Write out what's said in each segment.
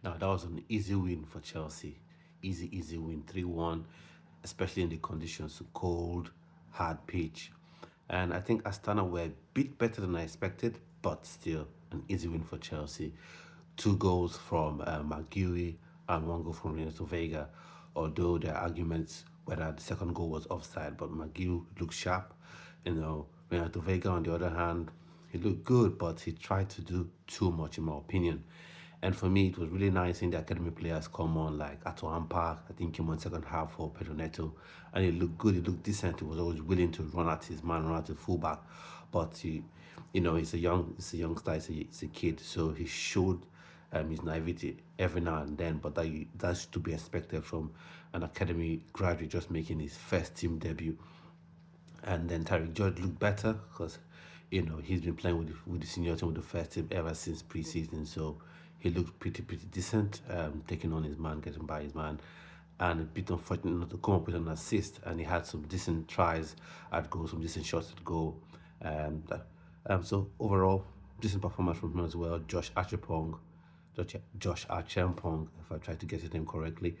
Now, that was an easy win for Chelsea. Easy win, 3-1, especially in the conditions, cold, hard pitch. And I think Astana were a bit better than I expected, but still an easy win for Chelsea. Two goals from Maguire and one goal from Renato Vega, although there are arguments whether the second goal was offside, but Maguire looked sharp. Renato Vega, on the other hand, he looked good, but he tried to do too much, in my opinion. And for me, it was really nice seeing the academy players come on, like Atoan Park, I think came on second half for Pedro Neto. And he looked good, he looked decent, he was always willing to run at his man, run at the fullback. But he's he's a youngster, he's a kid, so he showed his naivety every now and then, but that's to be expected from an academy graduate just making his first team debut. And then Tyreek George looked better because, he's been playing with the senior team with the first team ever since preseason. So he looked pretty decent, taking on his man, getting by his man. And a bit unfortunate not to come up with an assist. And he had some decent tries at goal, some decent shots at goal. So overall, decent performance from him as well. Josh Archampong, if I tried to get his name correctly.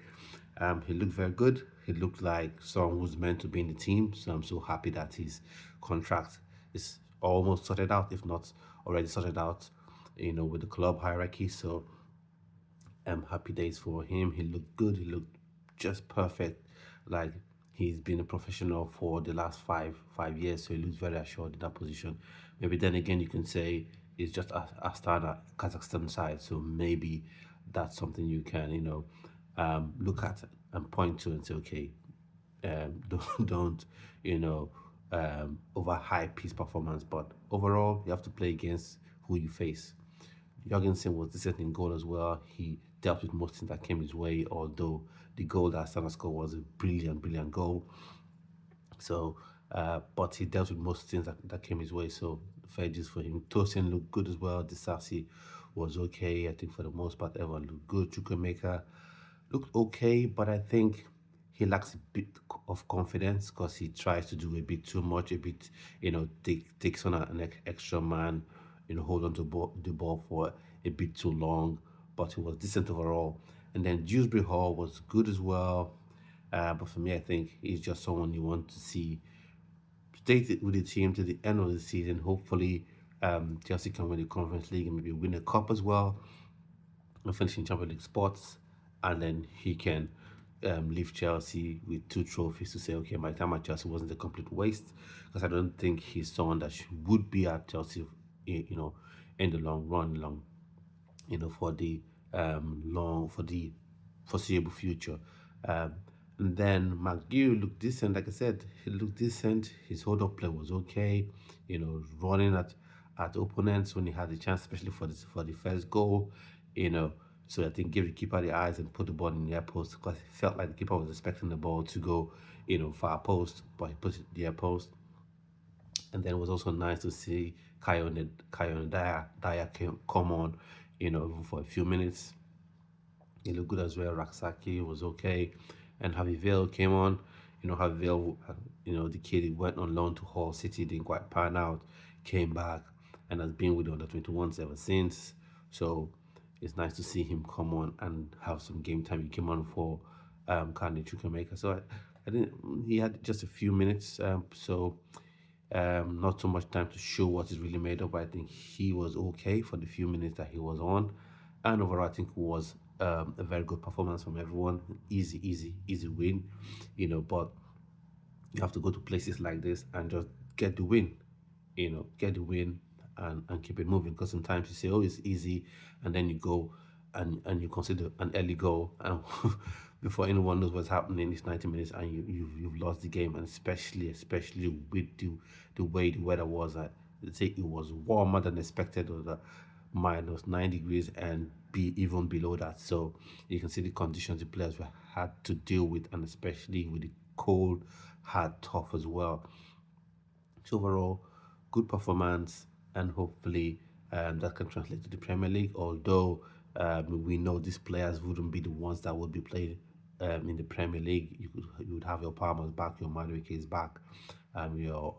He looked very good. He looked like someone who's meant to be in the team. So I'm so happy that his contract is almost sorted out, if not already sorted out, with the club hierarchy. So happy days for him. He looked good. He looked just perfect. Like he's been a professional for the last five years, so he looks very assured in that position. Maybe then again you can say it's just Astana, Kazakhstan side, so maybe that's something you can look at and point to and say, okay, don't overhype his performance, but overall you have to play against who you face. Jorgensen was decent in goal as well. He dealt with most things that came his way, although the goal that Sana scored was a brilliant goal. So, but he dealt with most things that came his way. So, fair dues for him. Tosin looked good as well. Disasi was okay. I think for the most part, everyone looked good. Chukwemeka looked okay, but I think he lacks a bit of confidence because he tries to do a bit too much, a bit, takes on an extra man, hold on to the ball for a bit too long, but he was decent overall. And then Dewsbury Hall was good as well. But for me, I think he's just someone you want to see stay with the team to the end of the season. Hopefully, Chelsea can win the Conference League and maybe win a cup as well and finish in Champions League spots. And then he can leave Chelsea with two trophies to say, okay, my time at Chelsea wasn't a complete waste. Because I don't think he's someone that would be at Chelsea, in the long run, for the for the foreseeable future. Um, and then McGill looked decent. Like I said, he looked decent. His hold up play was okay. Running at opponents when he had the chance, especially for the first goal. You know, so I think give the keeper the eyes and put the ball in the air post because it felt like the keeper was expecting the ball to go, far post, but he put it in the air post. And then it was also nice to see Kayon Daya come on, even for a few minutes. He looked good as well. Raksaki was okay. And Javi Vale came on. Javi Vale, the kid he went on loan to Hull City, didn't quite pan out, came back, and has been with the under 21s ever since. So it's nice to see him come on and have some game time. He came on for Kanye Chukwemeka. So I didn't, he had just a few minutes. Not so much time to show what he's really made of. But I think he was okay for the few minutes that he was on, and overall, I think it was a very good performance from everyone. Easy win, But you have to go to places like this and just get the win, get the win and keep it moving. Because sometimes you say, oh, it's easy, and then you go and you consider an early goal, and before anyone knows what's happening, it's 90 minutes, and you've lost the game. And especially with the way the weather was, say it was warmer than expected, or the -9 degrees, and be even below that. So you can see the conditions the players were had to deal with, and especially with the cold, hard, tough as well. So overall, good performance, and hopefully that can translate to the Premier League. Although we know these players wouldn't be the ones that would be played in the Premier League. You would have your Palmer's back, your Madueke's back, your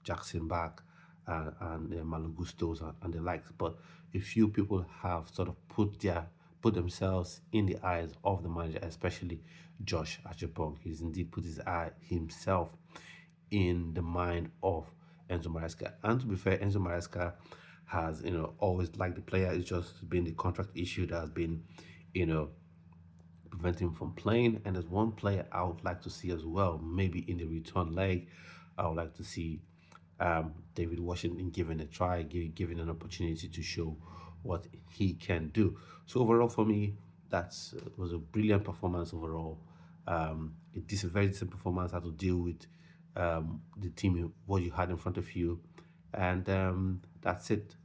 Jackson back, and Malugustos and the likes. But a few people have sort of put their put themselves in the eyes of the manager, especially Josh Archibong. He's indeed put his eye himself in the mind of Enzo Maresca. And to be fair, Enzo Maresca has, always liked the player. It's just been the contract issue that has been, you know, preventing him from playing. And there's one player I would like to see as well, maybe in the return leg. I would like to see David Washington given a try, given an opportunity to show what he can do. So overall, for me, that's was a brilliant performance overall. It is a very decent performance. How to deal with the team, what you had in front of you, and that's it.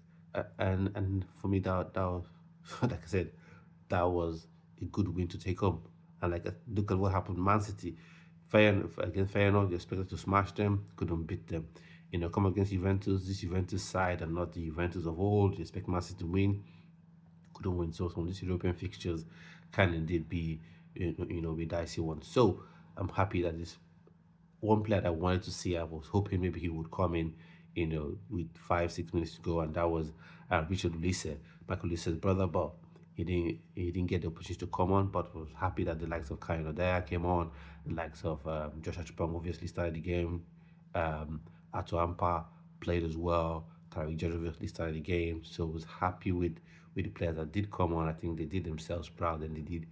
And for me, that was, like I said, that was a good win to take home. And like look at what happened, Man City, against Feyenoord, you expected to smash them, couldn't beat them. Come against Juventus, this Juventus side and not the Juventus of old. You expect Man City to win, couldn't win. So some of these European fixtures can indeed be, be dicey ones. So I'm happy that this one player that I wanted to see, I was hoping maybe he would come in, with 5, 6 minutes to go, and that was Richard Ulisse, Michael Ulisse's brother, but he didn't get the opportunity to come on, but was happy that the likes of Kaino Daya came on, the likes of Josh Achupang obviously started the game, Ato Ampa played as well, Tariq George obviously started the game, so was happy with the players that did come on. I think they did themselves proud and they did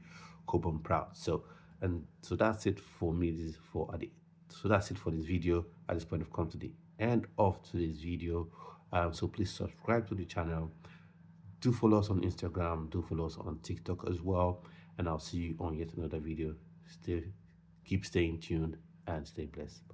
Coburn proud. So that's it for me. So that's it for this video. At this point, I've come to the end of today's video. So please subscribe to the channel. Do follow us on Instagram. Do follow us on TikTok as well. And I'll see you on yet another video. Keep staying tuned and stay blessed.